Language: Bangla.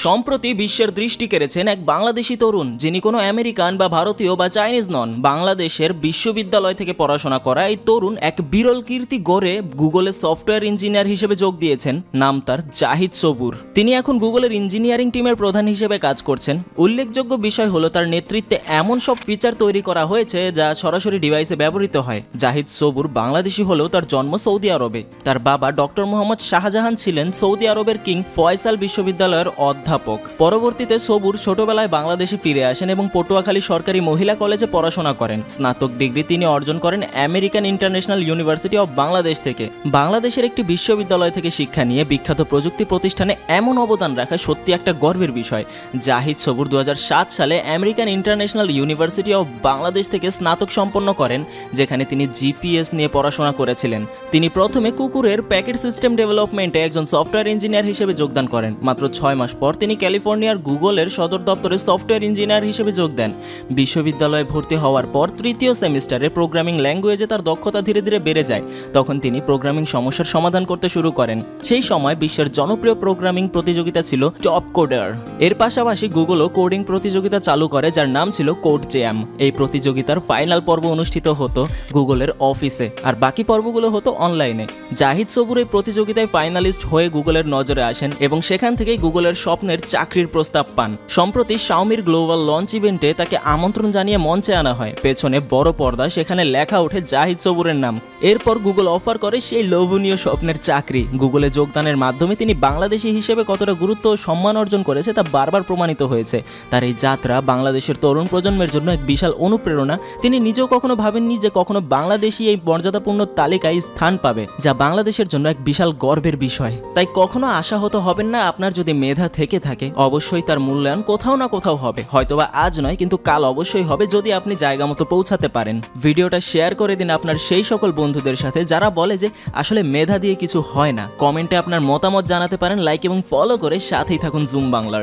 সম্প্রতি বিশ্বের দৃষ্টি কেড়েছেন এক বাংলাদেশি তরুণ, যিনি কোনো আমেরিকান বা ভারতীয় বা চাইনিজ নন। বাংলাদেশের বিশ্ববিদ্যালয় থেকে পড়াশোনা করা এই তরুণ এক বিরল কীর্তি গড়ে গুগলের সফটওয়্যার ইঞ্জিনিয়ার হিসেবে যোগ দিয়েছেন। নাম তার জাহিদ সবুর। তিনি এখন গুগলের ইঞ্জিনিয়ারিং টিমের প্রধান হিসেবে কাজ করছেন। উল্লেখযোগ্য বিষয় হলো তার নেতৃত্বে এমন সব ফিচার তৈরি করা হয়েছে যা সরাসরি ডিভাইসে ব্যবহৃত হয়। জাহিদ সবুর বাংলাদেশি হলেও তার জন্ম সৌদি আরবে। তার বাবা ডক্টর মোহাম্মদ শাহজাহান ছিলেন সৌদি আরবের কিং ফয়সাল বিশ্ববিদ্যালয়ের অধ্যাপক। পরবর্তীতে সবুর ছোটবেলায় বাংলাদেশে ফিরে আসেন এবং পটুয়াখালী সরকারি মহিলা কলেজে পড়াশোনা করেন। স্নাতক ডিগ্রি তিনি অর্জন করেন American international university of Bangladesh থেকে। বাংলাদেশের একটি বিশ্ববিদ্যালয় থেকে শিক্ষা নিয়ে বিখ্যাত প্রযুক্তি প্রতিষ্ঠানে এমন অবদান রাখা সত্যি একটা গর্বের বিষয়। জাহিদ সবুর 2007 সালে American international university of Bangladesh থেকে স্নাতক সম্পন্ন করেন, যেখানে তিনি জিপিএস নিয়ে পড়াশোনা করেছিলেন। তিনি প্রথমে কুকুরের প্যাকেট সিস্টেম ডেভেলপমেন্টে একজন সফটওয়্যার ইঞ্জিনিয়ার হিসেবে যোগদান করেন। মাত্র 6 মাস পর তিনি ক্যালিফোর্নিয়ার গুগলের সদর দপ্তরে সফটওয়্যার ইঞ্জিনিয়ার হিসেবে যোগ দেন। বিশ্ববিদ্যালয়ে ভর্তি হওয়ার পর তৃতীয় সেমিস্টারে প্রোগ্রামিং ল্যাঙ্গুয়েজে তার দক্ষতা ধীরে ধীরে বেড়ে যায়। তখন তিনি প্রোগ্রামিং সমস্যার সমাধান করতে শুরু করেন। সেই সময় বিশ্বের জনপ্রিয় প্রোগ্রামিং প্রতিযোগিতা ছিল টপ কোডার। এর পাশাপাশি গুগলও কোডিং প্রতিযোগিতা চালু করে, যার নাম ছিল কোড জ্যাম। এই প্রতিযোগিতার ফাইনাল পর্ব অনুষ্ঠিত হতো গুগলের অফিসে, আর বাকি পর্বগুলো হতো অনলাইনে। জাহিদ সবুর এই প্রতিযোগিতায় ফাইনালিস্ট হয়ে গুগলের নজরে আসেন এবং সেখান থেকেই গুগলের স্বপ্নের চাকরির প্রস্তাব পান। সম্প্রতি শাওমির গ্লোবাল লঞ্চ ইভেন্টে তাকে আমন্ত্রণ জানিয়ে মঞ্চে আনা হয়। পেছনে বড় পর্দা, সেখানে লেখা ওঠে জাহিদ সবুরের নাম। এরপর গুগল অফার করে সেই লোভনীয় স্বপ্নের চাকরি। গুগলে যোগদানের মাধ্যমে তিনি বাংলাদেশি হিসেবে কতটা গুরুত্ব ও সম্মান অর্জন করেছে তা বারবার প্রমাণিত হয়েছে। তার এই যাত্রা বাংলাদেশের তরুণ প্রজন্মের জন্য এক বিশাল অনুপ্রেরণা। তিনি নিজেও কখনো ভাবেননি যে কখনো বাংলাদেশি এই মর্যাদাপূর্ণ তালিকায় স্থান পাবে, যা বাংলাদেশের জন্য এক বিশাল গর্বের বিষয়। তাই কখনো আশাহত হবেন না। আপনার যদি মেধা থেকে থাকে, অবশ্যই তার মূল্যায়ন কোথাও না কোথাও হবে। হয়তোবা আজ নয়, কিন্তু কাল অবশ্যই হবে, যদি আপনি জায়গা মতো পৌঁছাতে পারেন। ভিডিওটা শেয়ার করে দিন আপনার সেই সকল বন্ধুদের সাথে যারা বলে যে আসলে মেধা দিয়ে কিছু হয় না। কমেন্টে আপনার মতামত জানাতে পারেন। লাইক এবং ফলো করে সাথেই থাকুন জুম বাংলার।